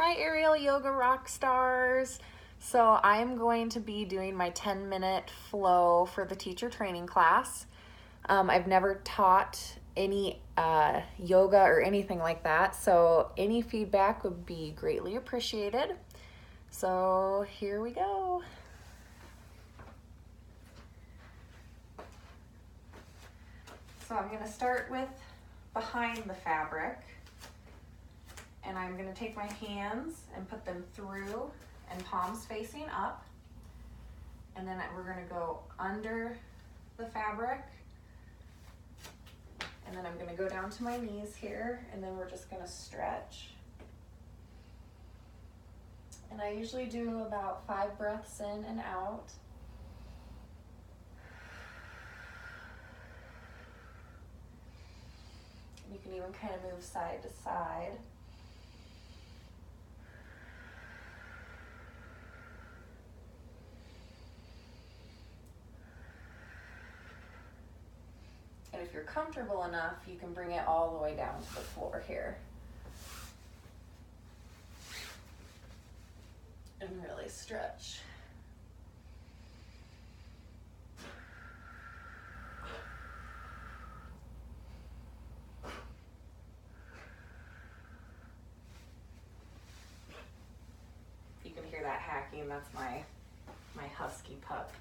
Hi Aerial Yoga Rock Stars. So I am going to be doing my 10-minute flow for the teacher training class. I've never taught any yoga or anything like that, so any feedback would be greatly appreciated. So here we go. So I'm going to start with behind the fabric. And I'm going to take my hands and put them through and palms facing up. And then we're going to go under the fabric. And then I'm going to go down to my knees here, and then we're just going to stretch. And I usually do about 5 breaths in and out. You can even kind of move side to side. And if you're comfortable enough, you can bring it all the way down to the floor here. And really stretch. You can hear that hacking, that's my husky pup.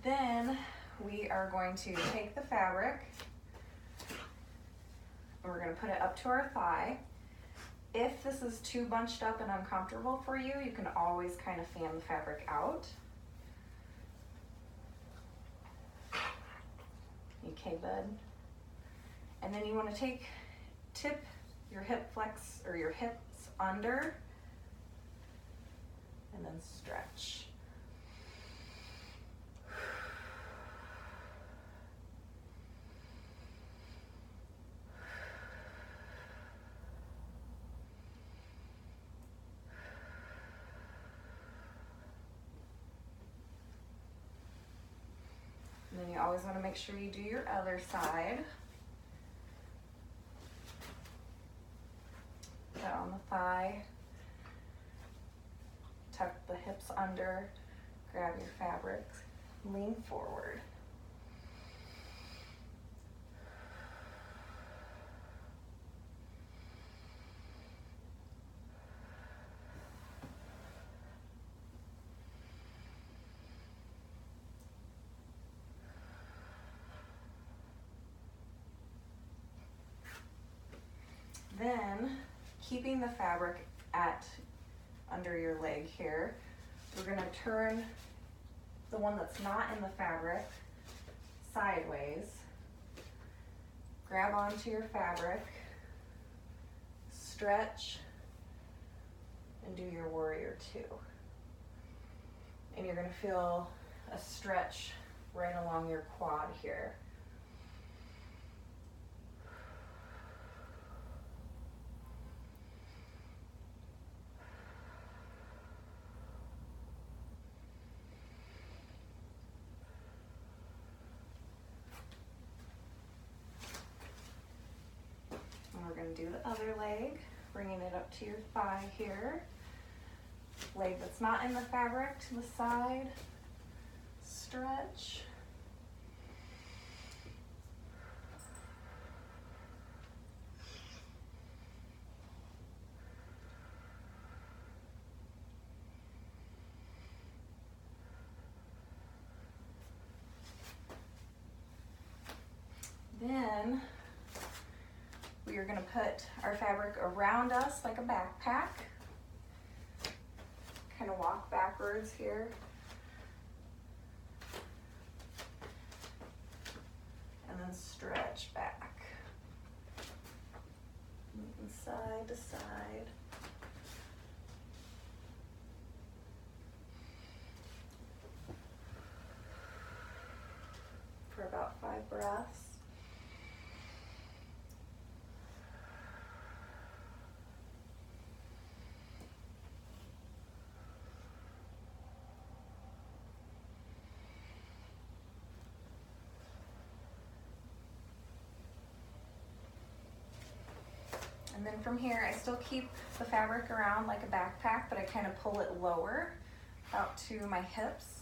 Then we are going to take the fabric and we're going to put it up to our thigh. If this is too bunched up and uncomfortable for you, you can always kind of fan the fabric out. Okay, bud. And then you want to tip your hip flex or your hips under and then stretch. And then you always want to make sure you do your other side. Down the thigh. Tuck the hips under. Grab your fabric. Lean forward. Then, keeping the fabric under your leg here, we're going to turn the one that's not in the fabric sideways. Grab onto your fabric, stretch, and do your warrior two. And you're going to feel a stretch right along your quad here. Do the other leg, bringing it up to your thigh here. Leg that's not in the fabric to the side. Stretch. Then we are going to put our fabric around us like a backpack. Kind of walk backwards here. And then stretch back. Moving side to side. For about 5 breaths. And then from here, I still keep the fabric around like a backpack, but I kind of pull it lower out to my hips.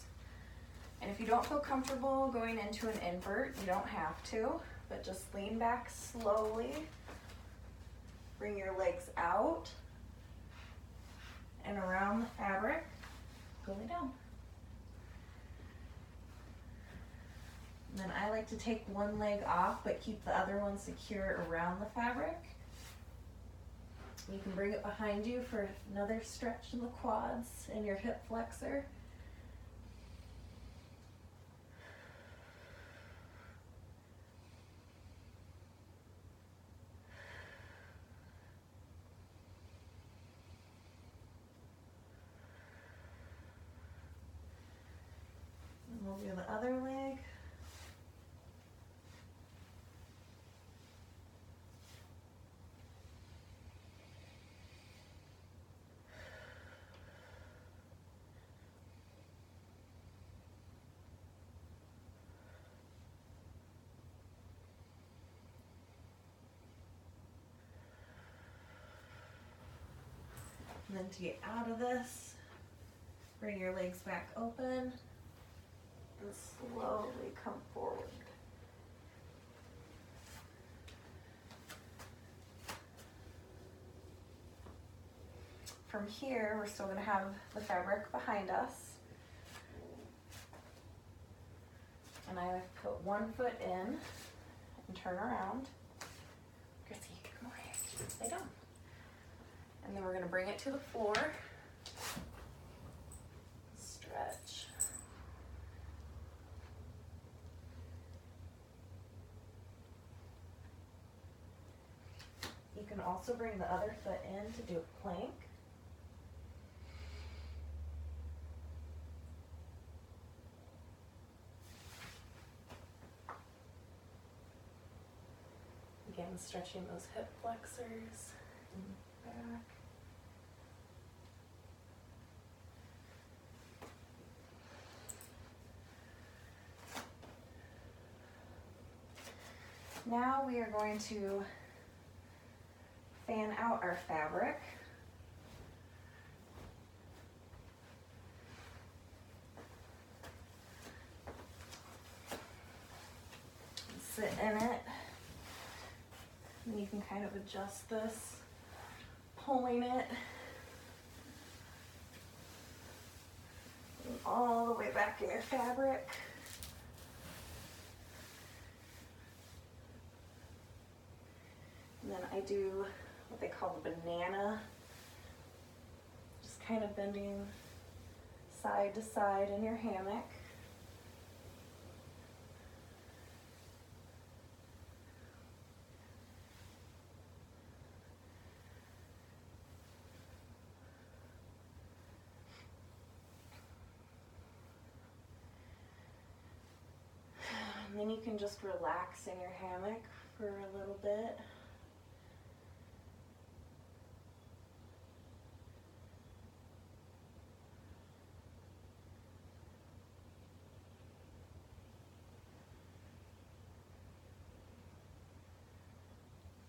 And if you don't feel comfortable going into an invert, you don't have to, but just lean back slowly. Bring your legs out and around the fabric. Go lay down. And then I like to take one leg off, but keep the other one secure around the fabric. You can bring it behind you for another stretch in the quads and your hip flexor. And we'll do the other leg. And then to get out of this, bring your legs back open and slowly come forward. From here, we're still going to have the fabric behind us. And I put one foot in and turn around. Chrissy, come over here. Lay down. And then we're going to bring it to the floor. Stretch. You can also bring the other foot in to do a plank. Again, stretching those hip flexors and back. Now we are going to fan out our fabric. Sit in it. And you can kind of adjust this, pulling it all the way back in your fabric. And then I do what they call the banana, just kind of bending side to side in your hammock. And then you can just relax in your hammock for a little bit.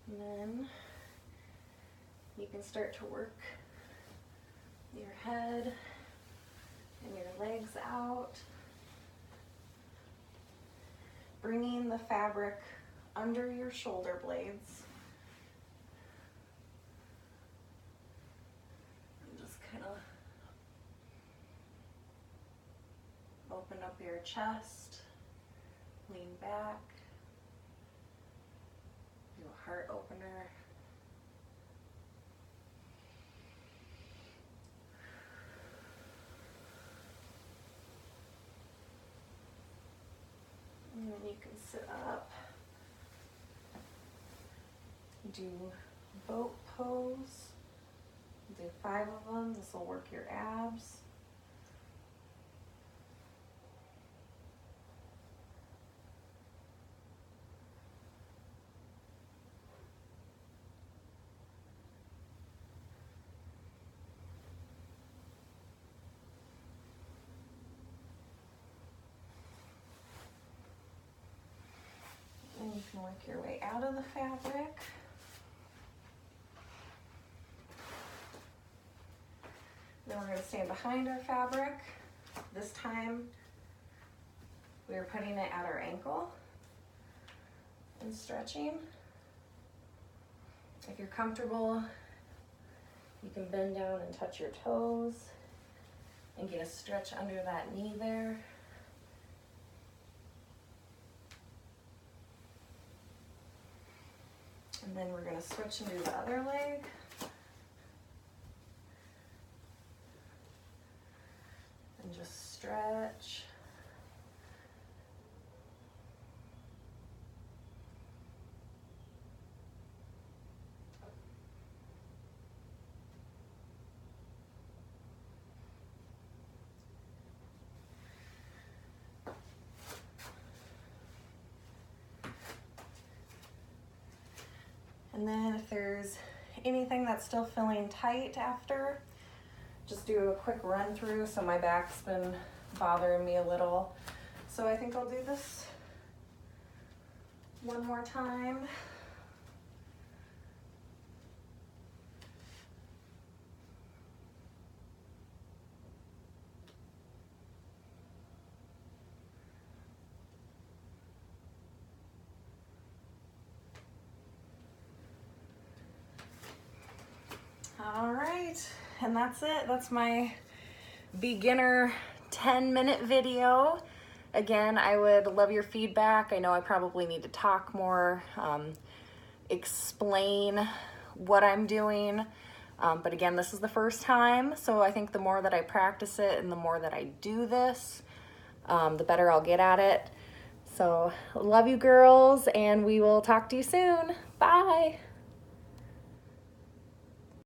And then you can start to work your head and your legs out, bringing the fabric under your shoulder blades. And just kind of open up your chest, lean back. Do a heart opener. And then you can sit up. Do boat pose. Do 5 of them. This will work your abs. And you can work your way out of the fabric. Then we're going to stand behind our fabric. This time we are putting it at our ankle and stretching. If you're comfortable, you can bend down and touch your toes and get a stretch under that knee there. And then we're going to switch and do the other leg. And just stretch. And then if there's anything that's still feeling tight after, just do a quick run through. So my back's been bothering me a little. So I think I'll do this one more time. All right, and that's it. That's my beginner 10-minute video. Again, I would love your feedback. I know I probably need to talk more, explain what I'm doing. But again, this is the first time, so I think the more that I practice it and the more that I do this, the better I'll get at it. So love you girls, and we will talk to you soon. Bye.